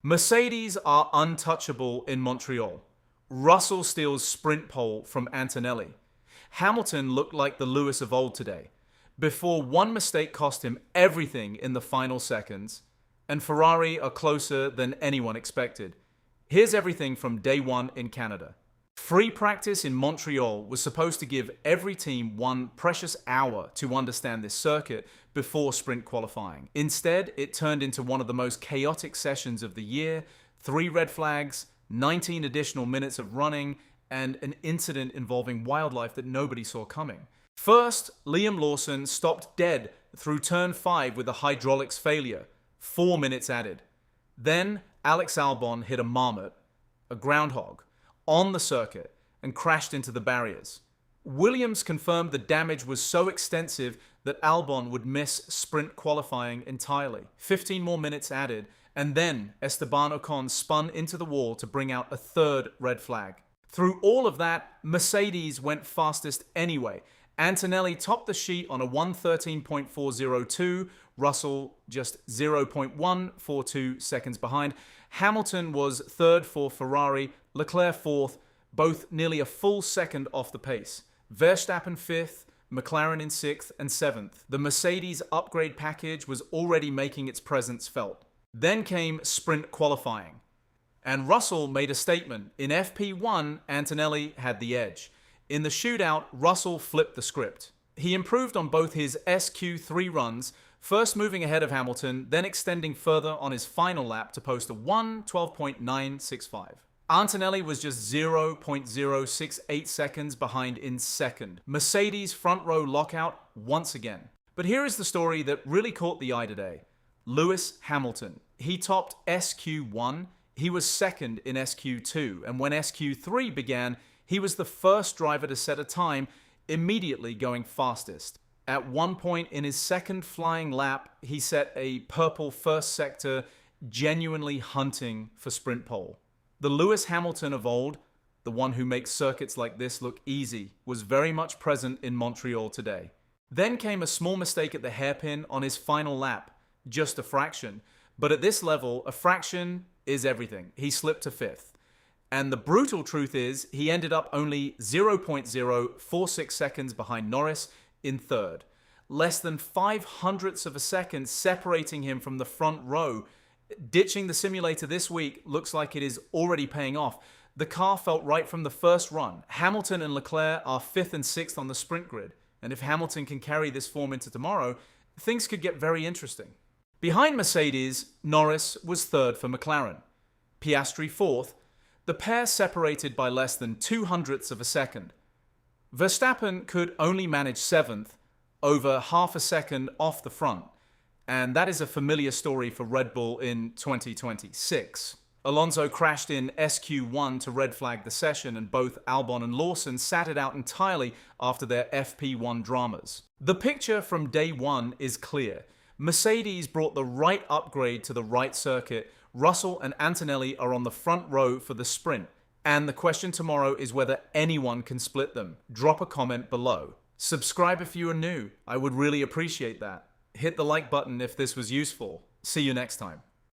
Mercedes are untouchable in Montreal. Russell steals sprint pole from Antonelli. Hamilton looked like the Lewis of old today, before one mistake cost him everything in the final seconds, and Ferrari are closer than anyone expected. Here's everything from day one in Canada. Free practice in Montreal was supposed to give every team one precious hour to understand this circuit before sprint qualifying. Instead, it turned into one of the most chaotic sessions of the year, 3 red flags, 19 additional minutes of running, and an incident involving wildlife that nobody saw coming. First, Liam Lawson stopped dead through turn 5 with a hydraulics failure, 4 minutes added. Then, Alex Albon hit a marmot, a groundhog, on the circuit and crashed into the barriers. Williams confirmed the damage was so extensive that Albon would miss sprint qualifying entirely. 15 more minutes added, and then Esteban Ocon spun into the wall to bring out a 3rd red flag. Through all of that, Mercedes went fastest anyway. Antonelli topped the sheet on a 1:13.402, Russell just 0.142 seconds behind. Hamilton was 3rd for Ferrari, Leclerc 4th, both nearly a full second off the pace. Verstappen 5th, McLaren in 6th and 7th. The Mercedes upgrade package was already making its presence felt. Then came sprint qualifying. And Russell made a statement. In FP1, Antonelli had the edge. In the shootout, Russell flipped the script. He improved on both his SQ3 runs, first moving ahead of Hamilton, then extending further on his final lap to post a 1:12.965. Antonelli was just 0.068 seconds behind in 2nd. Mercedes front row lockout once again. But here is the story that really caught the eye today. Lewis Hamilton. He topped SQ1, he was 2nd in SQ2, and when SQ3 began, he was the first driver to set a time, immediately going fastest. At one point in his 2nd flying lap, he set a purple first sector, genuinely hunting for sprint pole. The Lewis Hamilton of old, the one who makes circuits like this look easy, was very much present in Montreal today. Then came a small mistake at the hairpin on his final lap, just a fraction. But at this level, a fraction is everything. He slipped to 5th. And the brutal truth is, he ended up only 0.046 seconds behind Norris in 3rd. Less than 0.05 of a second separating him from the front row. Ditching the simulator this week looks like it is already paying off. The car felt right from the first run. Hamilton and Leclerc are 5th and 6th on the sprint grid. And if Hamilton can carry this form into tomorrow, things could get very interesting. Behind Mercedes, Norris was 3rd for McLaren. Piastri 4th. The pair separated by less than 0.02 of a second. Verstappen could only manage 7th, over half a second off the front. And that is a familiar story for Red Bull in 2026. Alonso crashed in SQ1 to red flag the session, and both Albon and Lawson sat it out entirely after their FP1 dramas. The picture from day one is clear. Mercedes brought the right upgrade to the right circuit. Russell and Antonelli are on the front row for the sprint. And the question tomorrow is whether anyone can split them. Drop a comment below. Subscribe if you are new. I would really appreciate that. Hit the like button if this was useful. See you next time.